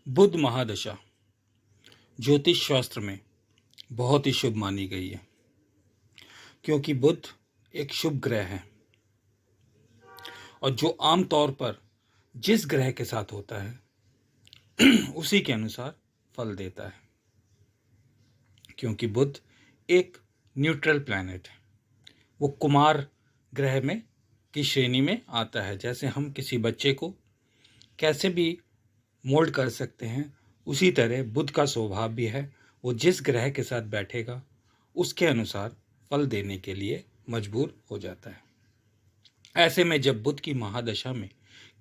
बुध महादशा ज्योतिष शास्त्र में बहुत ही शुभ मानी गई है, क्योंकि बुध एक शुभ ग्रह है और जो आम तौर पर जिस ग्रह के साथ होता है उसी के अनुसार फल देता है। क्योंकि बुध एक न्यूट्रल प्लैनेट है, वो कुमार ग्रह में की श्रेणी में आता है। जैसे हम किसी बच्चे को कैसे भी मोल्ड कर सकते हैं, उसी तरह बुध का स्वभाव भी है, वो जिस ग्रह के साथ बैठेगा उसके अनुसार फल देने के लिए मजबूर हो जाता है। ऐसे में जब बुध की महादशा में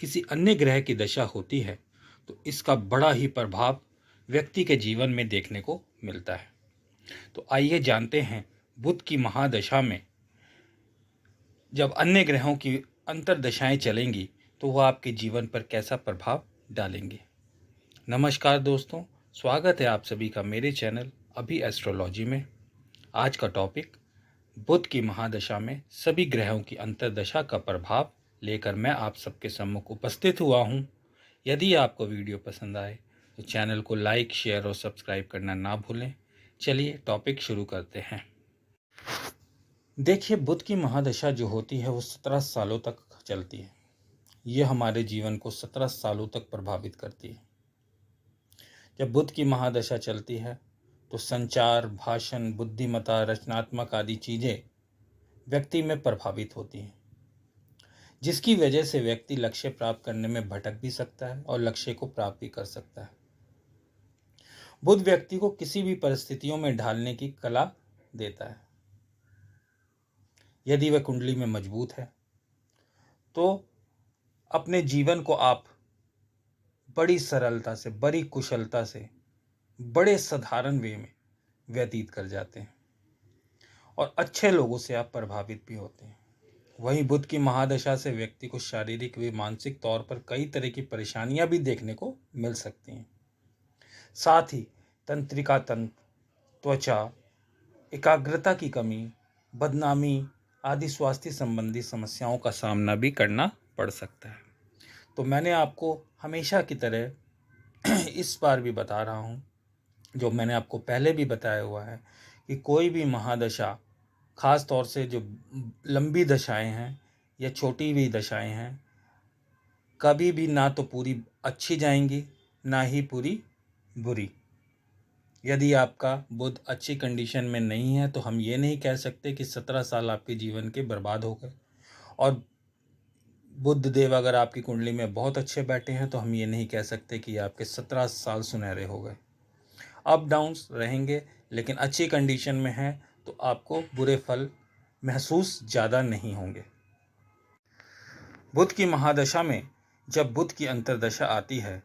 किसी अन्य ग्रह की दशा होती है तो इसका बड़ा ही प्रभाव व्यक्ति के जीवन में देखने को मिलता है। तो आइए जानते हैं बुध की महादशा में जब अन्य ग्रहों की अंतर्दशाएं चलेंगी तो वह आपके जीवन पर कैसा प्रभाव डालेंगे। नमस्कार दोस्तों, स्वागत है आप सभी का मेरे चैनल अभी एस्ट्रोलॉजी में। आज का टॉपिक बुध की महादशा में सभी ग्रहों की अंतर्दशा का प्रभाव लेकर मैं आप सबके सम्मुख उपस्थित हुआ हूं। यदि आपको वीडियो पसंद आए तो चैनल को लाइक, शेयर और सब्सक्राइब करना ना भूलें। चलिए टॉपिक शुरू करते हैं। देखिए, बुध की महादशा जो होती है वो 17 सालों तक चलती है। ये हमारे जीवन को 17 सालों तक प्रभावित करती है। जब बुध की महादशा चलती है तो संचार, भाषण, बुद्धिमत्ता, रचनात्मक आदि चीजें व्यक्ति में प्रभावित होती हैं, जिसकी वजह से व्यक्ति लक्ष्य प्राप्त करने में भटक भी सकता है और लक्ष्य को प्राप्त भी कर सकता है। बुध व्यक्ति को किसी भी परिस्थितियों में ढालने की कला देता है। यदि वह कुंडली में मजबूत है तो अपने जीवन को आप बड़ी सरलता से, बड़ी कुशलता से, बड़े साधारण वे में व्यतीत कर जाते हैं और अच्छे लोगों से आप प्रभावित भी होते हैं। वहीं बुध की महादशा से व्यक्ति को शारीरिक व मानसिक तौर पर कई तरह की परेशानियां भी देखने को मिल सकती हैं। साथ ही तंत्रिका तंत्र, त्वचा, एकाग्रता की कमी, बदनामी आदि स्वास्थ्य संबंधी समस्याओं का सामना भी करना पड़ सकता है। तो मैंने आपको हमेशा की तरह इस बार भी बता रहा हूँ, जो मैंने आपको पहले भी बताया हुआ है, कि कोई भी महादशा, खास तौर से जो लंबी दशाएं हैं या छोटी भी दशाएं हैं, कभी भी ना तो पूरी अच्छी जाएंगी ना ही पूरी बुरी। यदि आपका बुध अच्छी कंडीशन में नहीं है तो हम ये नहीं कह सकते कि 17 साल आपके जीवन के बर्बाद हो गए, और बुध देव अगर आपकी कुंडली में बहुत अच्छे बैठे हैं तो हम ये नहीं कह सकते कि आपके 17 साल सुनहरे हो गए। अप डाउन्स रहेंगे, लेकिन अच्छी कंडीशन में है तो आपको बुरे फल महसूस ज़्यादा नहीं होंगे। बुध की महादशा में जब बुध की अंतर्दशा आती है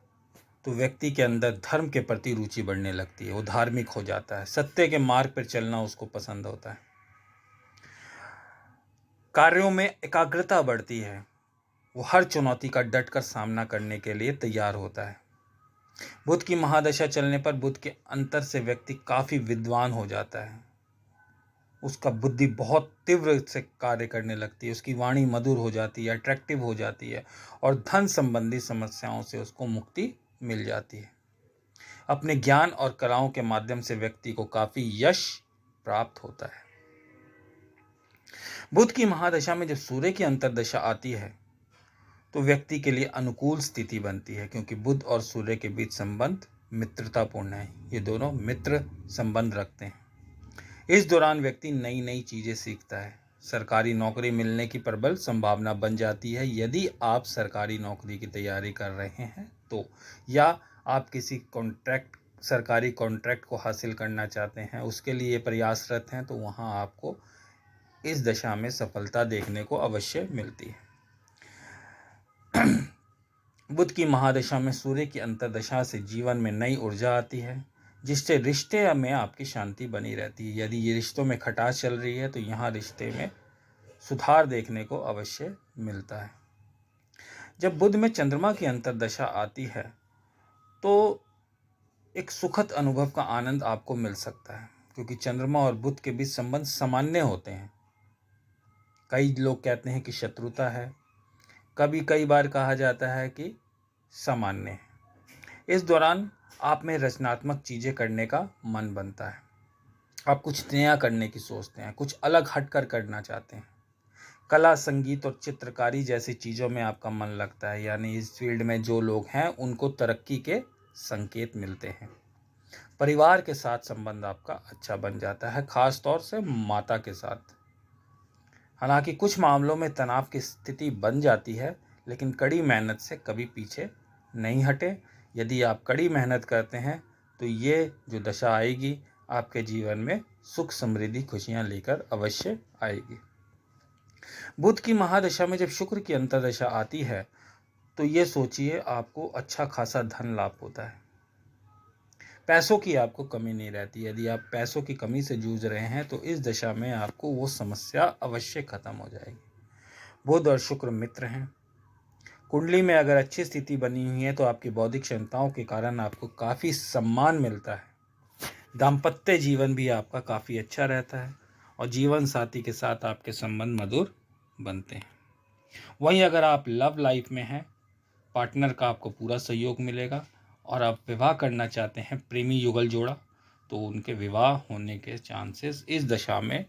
तो व्यक्ति के अंदर धर्म के प्रति रुचि बढ़ने लगती है। वो धार्मिक हो जाता है, सत्य के मार्ग पर चलना उसको पसंद होता है, कार्यों में एकाग्रता बढ़ती है, वो हर चुनौती का डटकर सामना करने के लिए तैयार होता है। बुध की महादशा चलने पर बुध के अंतर से व्यक्ति काफ़ी विद्वान हो जाता है, उसका बुद्धि बहुत तीव्र से कार्य करने लगती है, उसकी वाणी मधुर हो जाती है, अट्रैक्टिव हो जाती है और धन संबंधी समस्याओं से उसको मुक्ति मिल जाती है। अपने ज्ञान और कलाओं के माध्यम से व्यक्ति को काफ़ी यश प्राप्त होता है। बुध की महादशा में जब सूर्य की अंतर्दशा आती है तो व्यक्ति के लिए अनुकूल स्थिति बनती है, क्योंकि बुध और सूर्य के बीच संबंध मित्रतापूर्ण है। ये दोनों मित्र संबंध रखते हैं। इस दौरान व्यक्ति नई नई चीज़ें सीखता है। सरकारी नौकरी मिलने की प्रबल संभावना बन जाती है यदि आप सरकारी नौकरी की तैयारी कर रहे हैं तो, या आप किसी सरकारी कॉन्ट्रैक्ट को हासिल करना चाहते हैं, उसके लिए प्रयासरत हैं, तो वहाँ आपको इस दशा में सफलता देखने को अवश्य मिलती है। बुध की महादशा में सूर्य की अंतर्दशा से जीवन में नई ऊर्जा आती है, जिससे रिश्ते में आपकी शांति बनी रहती है। यदि ये रिश्तों में खटास चल रही है तो यहाँ रिश्ते में सुधार देखने को अवश्य मिलता है। जब बुध में चंद्रमा की अंतर्दशा आती है तो एक सुखद अनुभव का आनंद आपको मिल सकता है, क्योंकि चंद्रमा और बुध के बीच संबंध सामान्य होते हैं। कई लोग कहते हैं कि शत्रुता है, कई बार कहा जाता है कि सामान्य है। इस दौरान आप में रचनात्मक चीज़ें करने का मन बनता है। आप कुछ नया करने की सोचते हैं, कुछ अलग हटकर करना चाहते हैं। कला, संगीत और चित्रकारी जैसी चीज़ों में आपका मन लगता है, यानी इस फील्ड में जो लोग हैं उनको तरक्की के संकेत मिलते हैं। परिवार के साथ संबंध आपका अच्छा बन जाता है, खास तौर से माता के साथ। हालांकि कुछ मामलों में तनाव की स्थिति बन जाती है, लेकिन कड़ी मेहनत से कभी पीछे नहीं हटे। यदि आप कड़ी मेहनत करते हैं तो ये जो दशा आएगी आपके जीवन में सुख, समृद्धि, खुशियां लेकर अवश्य आएगी। बुध की महादशा में जब शुक्र की अंतर्दशा आती है तो ये सोचिए आपको अच्छा खासा धन लाभ होता है। पैसों की आपको कमी नहीं रहती। यदि आप पैसों की कमी से जूझ रहे हैं तो इस दशा में आपको वो समस्या अवश्य खत्म हो जाएगी। बुध और शुक्र मित्र हैं। कुंडली में अगर अच्छी स्थिति बनी हुई है तो आपकी बौद्धिक क्षमताओं के कारण आपको काफ़ी सम्मान मिलता है। दाम्पत्य जीवन भी आपका काफ़ी अच्छा रहता है और जीवन साथी के साथ आपके संबंध मधुर बनते हैं। वहीं अगर आप लव लाइफ में हैं, पार्टनर का आपको पूरा सहयोग मिलेगा और आप विवाह करना चाहते हैं, प्रेमी युगल जोड़ा, तो उनके विवाह होने के चांसेस इस दशा में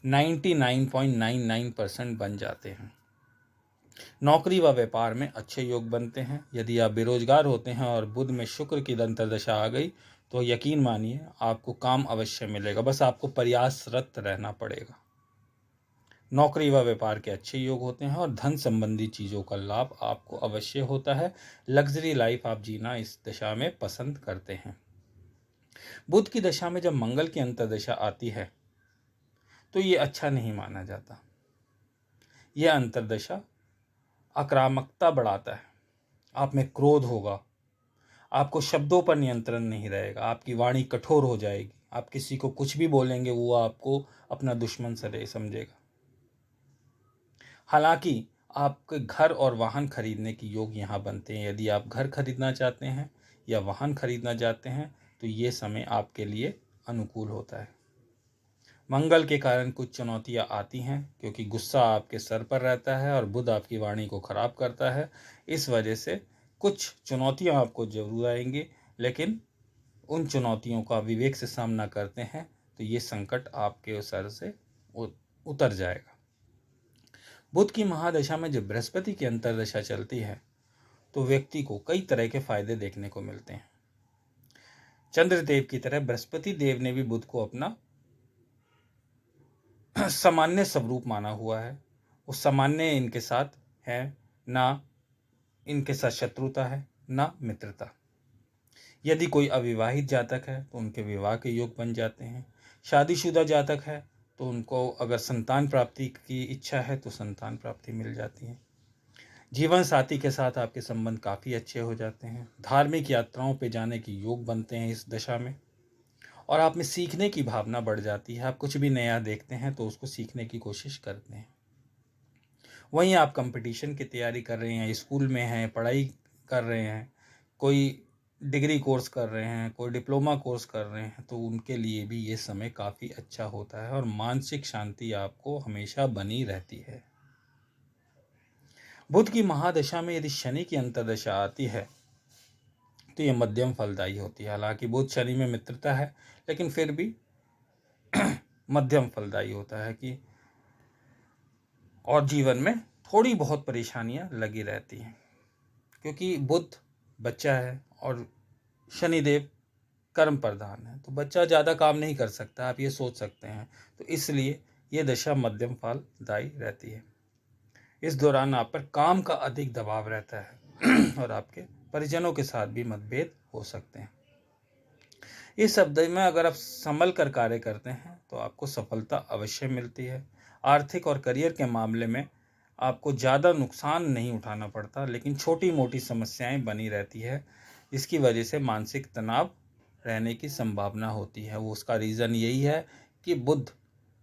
99.99% बन जाते हैं। नौकरी व व्यापार में अच्छे योग बनते हैं। यदि आप बेरोजगार होते हैं और बुध में शुक्र की अंतर्दशा आ गई तो यकीन मानिए आपको काम अवश्य मिलेगा, बस आपको प्रयासरत रहना पड़ेगा। नौकरी व व्यापार के अच्छे योग होते हैं और धन संबंधी चीज़ों का लाभ आपको अवश्य होता है। लग्जरी लाइफ आप जीना इस दशा में पसंद करते हैं। बुध की दशा में जब मंगल की अंतर्दशा आती है तो ये अच्छा नहीं माना जाता। यह अंतर्दशा आक्रामकता बढ़ाता है। आप में क्रोध होगा, आपको शब्दों पर नियंत्रण नहीं रहेगा, आपकी वाणी कठोर हो जाएगी। आप किसी को कुछ भी बोलेंगे वो आपको अपना दुश्मन समझेगा। हालांकि आपके घर और वाहन खरीदने की योग यहाँ बनते हैं। यदि आप घर खरीदना चाहते हैं या वाहन खरीदना चाहते हैं तो ये समय आपके लिए अनुकूल होता है। मंगल के कारण कुछ चुनौतियाँ आती हैं क्योंकि गुस्सा आपके सर पर रहता है और बुध आपकी वाणी को खराब करता है। इस वजह से कुछ चुनौतियाँ आपको जरूर आएंगी, लेकिन उन चुनौतियों का विवेक से सामना करते हैं तो ये संकट आपके सर से उतर जाएगा। बुध की महादशा में जब बृहस्पति की अंतर्दशा चलती है तो व्यक्ति को कई तरह के फायदे देखने को मिलते हैं। चंद्रदेव की तरह बृहस्पति देव ने भी बुध को अपना सामान्य स्वरूप माना हुआ है। वो सामान्य इनके साथ है, ना इनके साथ शत्रुता है ना मित्रता। यदि कोई अविवाहित जातक है तो उनके विवाह के योग बन जाते हैं। शादीशुदा जातक है तो उनको अगर संतान प्राप्ति की इच्छा है तो संतान प्राप्ति मिल जाती है। जीवन साथी के साथ आपके संबंध काफ़ी अच्छे हो जाते हैं। धार्मिक यात्राओं पे जाने की योग बनते हैं इस दशा में और आप में सीखने की भावना बढ़ जाती है। आप कुछ भी नया देखते हैं तो उसको सीखने की कोशिश करते हैं। वहीं आप कंपटीशन की तैयारी कर रहे हैं, स्कूल में हैं, पढ़ाई कर रहे हैं, कोई डिग्री कोर्स कर रहे हैं, कोई डिप्लोमा कोर्स कर रहे हैं, तो उनके लिए भी ये समय काफ़ी अच्छा होता है और मानसिक शांति आपको हमेशा बनी रहती है। बुध की महादशा में यदि शनि की अंतर्दशा आती है तो ये मध्यम फलदायी होती है। हालांकि बुध शनि में मित्रता है, लेकिन फिर भी मध्यम फलदायी होता है कि और जीवन में थोड़ी बहुत परेशानियां लगी रहती हैं क्योंकि बुध बच्चा है और शनिदेव कर्म प्रधान है, तो बच्चा ज़्यादा काम नहीं कर सकता, आप ये सोच सकते हैं। तो इसलिए ये दशा मध्यम फलदायी रहती है। इस दौरान आप पर काम का अधिक दबाव रहता है और आपके परिजनों के साथ भी मतभेद हो सकते हैं। इस अवधि में अगर आप संभल कर कार्य करते हैं तो आपको सफलता अवश्य मिलती है। आर्थिक और करियर के मामले में आपको ज़्यादा नुकसान नहीं उठाना पड़ता, लेकिन छोटी मोटी समस्याएं बनी रहती है जिसकी वजह से मानसिक तनाव रहने की संभावना होती है। वो उसका रीज़न यही है कि बुध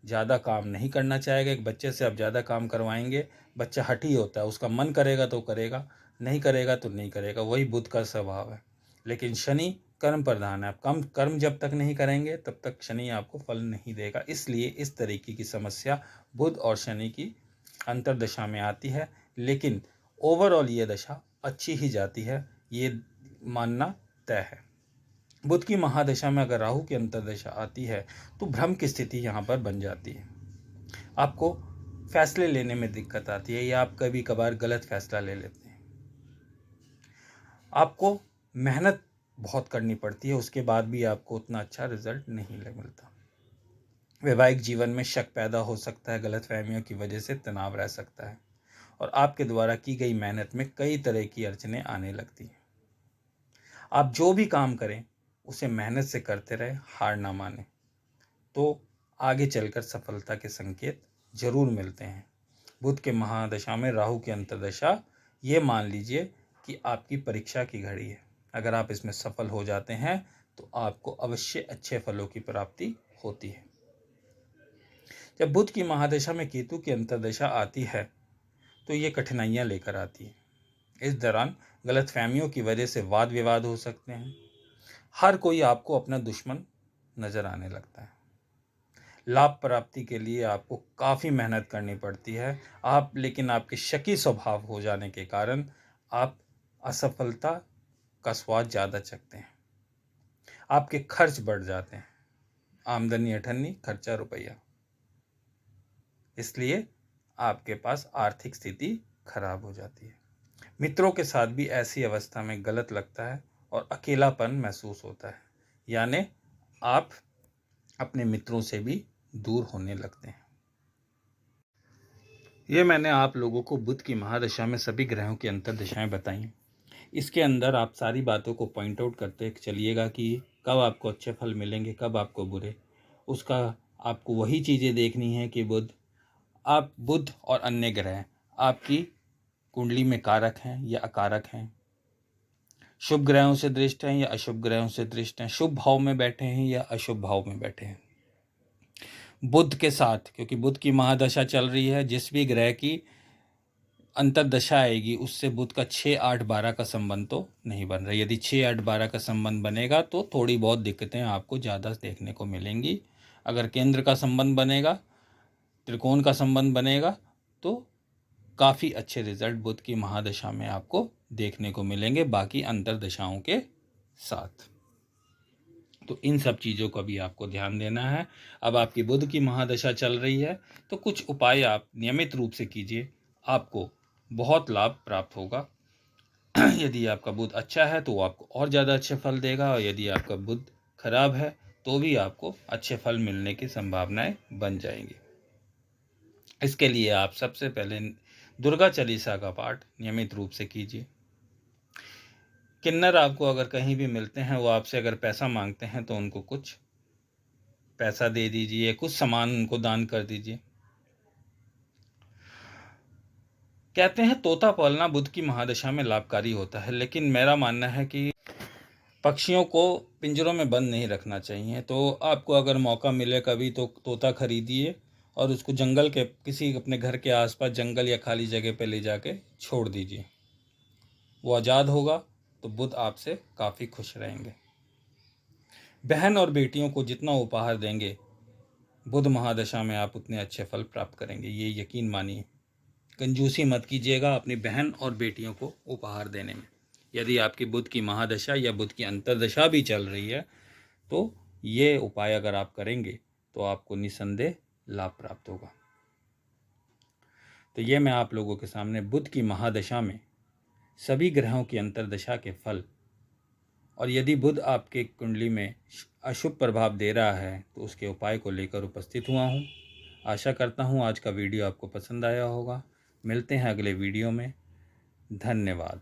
ज़्यादा काम नहीं करना चाहेगा। एक बच्चे से आप ज़्यादा काम करवाएंगे, बच्चा हठी होता है, उसका मन करेगा तो करेगा, नहीं करेगा तो नहीं करेगा, वही बुध का स्वभाव है। लेकिन शनि कर्म प्रधान है, आप कम कर्म जब तक नहीं करेंगे तब तक शनि आपको फल नहीं देगा। इसलिए इस तरीके की समस्या बुध और शनि की अंतर्दशा में आती है, लेकिन ओवरऑल ये दशा अच्छी ही जाती है। ये मानना तय है। बुध की महादशा में अगर राहु की अंतर्दशा आती है तो भ्रम की स्थिति यहाँ पर बन जाती है। आपको फैसले लेने में दिक्कत आती है या आप कभी कभार गलत फैसला ले लेते हैं। आपको मेहनत बहुत करनी पड़ती है, उसके बाद भी आपको उतना अच्छा रिजल्ट नहीं मिलता। वैवाहिक जीवन में शक पैदा हो सकता है, गलतफहमियों की वजह से तनाव रह सकता है और आपके द्वारा की गई मेहनत में कई तरह की अड़चनें आने लगती हैं। आप जो भी काम करें उसे मेहनत से करते रहे, हार ना माने, तो आगे चलकर सफलता के संकेत जरूर मिलते हैं। बुध के महादशा में राहु की अंतर्दशा, ये मान लीजिए कि आपकी परीक्षा की घड़ी है। अगर आप इसमें सफल हो जाते हैं तो आपको अवश्य अच्छे फलों की प्राप्ति होती है। जब बुध की महादशा में केतु की अंतर्दशा आती है तो ये कठिनाइयां लेकर आती है। इस दौरान गलतफहमियों की वजह से वाद विवाद हो सकते हैं। हर कोई आपको अपना दुश्मन नजर आने लगता है। लाभ प्राप्ति के लिए आपको काफ़ी मेहनत करनी पड़ती है, लेकिन आपके शकी स्वभाव हो जाने के कारण आप असफलता का स्वाद ज़्यादा चखते हैं। आपके खर्च बढ़ जाते हैं, आमदनी अठन्नी, खर्चा रुपया, इसलिए आपके पास आर्थिक स्थिति खराब हो जाती है। मित्रों के साथ भी ऐसी अवस्था में गलत लगता है और अकेलापन महसूस होता है, यानी आप अपने मित्रों से भी दूर होने लगते हैं। ये मैंने आप लोगों को बुध की महादशा में सभी ग्रहों की अंतर्दशाएं बताई। इसके अंदर आप सारी बातों को पॉइंट आउट करते चलिएगा कि कब आपको अच्छे फल मिलेंगे, कब आपको बुरे। उसका आपको वही चीज़ें देखनी है कि बुध और अन्य ग्रह आपकी कुंडली में कारक हैं या अकारक हैं, शुभ ग्रहों से दृष्ट हैं या अशुभ ग्रहों से दृष्ट हैं, शुभ भाव में बैठे हैं या अशुभ भाव में बैठे हैं। बुध के साथ, क्योंकि बुध की महादशा चल रही है, जिस भी ग्रह की अंतर्दशा आएगी उससे बुध का 6, 8, 12 का संबंध तो नहीं बन रहा। यदि 6, 8, 12 का संबंध बनेगा तो थोड़ी बहुत दिक्कतें आपको ज़्यादा देखने को मिलेंगी। अगर केंद्र का संबंध बनेगा, त्रिकोण का संबंध बनेगा, तो काफ़ी अच्छे रिजल्ट बुध की महादशा में आपको देखने को मिलेंगे बाकी अंतर्दशाओं के साथ। तो इन सब चीज़ों का भी आपको ध्यान देना है। अब आपकी बुध की महादशा चल रही है तो कुछ उपाय आप नियमित रूप से कीजिए, आपको बहुत लाभ प्राप्त होगा। यदि आपका बुध अच्छा है तो वो आपको और ज़्यादा अच्छे फल देगा, और यदि आपका बुध खराब है तो भी आपको अच्छे फल मिलने की संभावनाएं बन जाएंगी। इसके लिए आप सबसे पहले दुर्गा चालीसा का पाठ नियमित रूप से कीजिए। किन्नर आपको अगर कहीं भी मिलते हैं, वो आपसे अगर पैसा मांगते हैं तो उनको कुछ पैसा दे दीजिए, कुछ सामान उनको दान कर दीजिए। कहते हैं तोता पालना बुध की महादशा में लाभकारी होता है, लेकिन मेरा मानना है कि पक्षियों को पिंजरों में बंद नहीं रखना चाहिए। तो आपको अगर मौका मिले कभी तो तोता खरीदिए और उसको जंगल के किसी अपने घर के आसपास जंगल या खाली जगह पे ले जाके छोड़ दीजिए। वो आज़ाद होगा तो बुध आपसे काफ़ी खुश रहेंगे। बहन और बेटियों को जितना उपहार देंगे बुध महादशा में आप उतने अच्छे फल प्राप्त करेंगे, ये यकीन मानिए। कंजूसी मत कीजिएगा अपनी बहन और बेटियों को उपहार देने में। यदि आपकी बुध की महादशा या बुध की अंतर्दशा भी चल रही है तो ये उपाय अगर आप करेंगे तो आपको निसंदेह लाभ प्राप्त होगा। तो ये मैं आप लोगों के सामने बुध की महादशा में सभी ग्रहों की अंतर्दशा के फल, और यदि बुध आपके कुंडली में अशुभ प्रभाव दे रहा है तो उसके उपाय को लेकर उपस्थित हुआ हूँ। आशा करता हूँ आज का वीडियो आपको पसंद आया होगा। मिलते हैं अगले वीडियो में। धन्यवाद।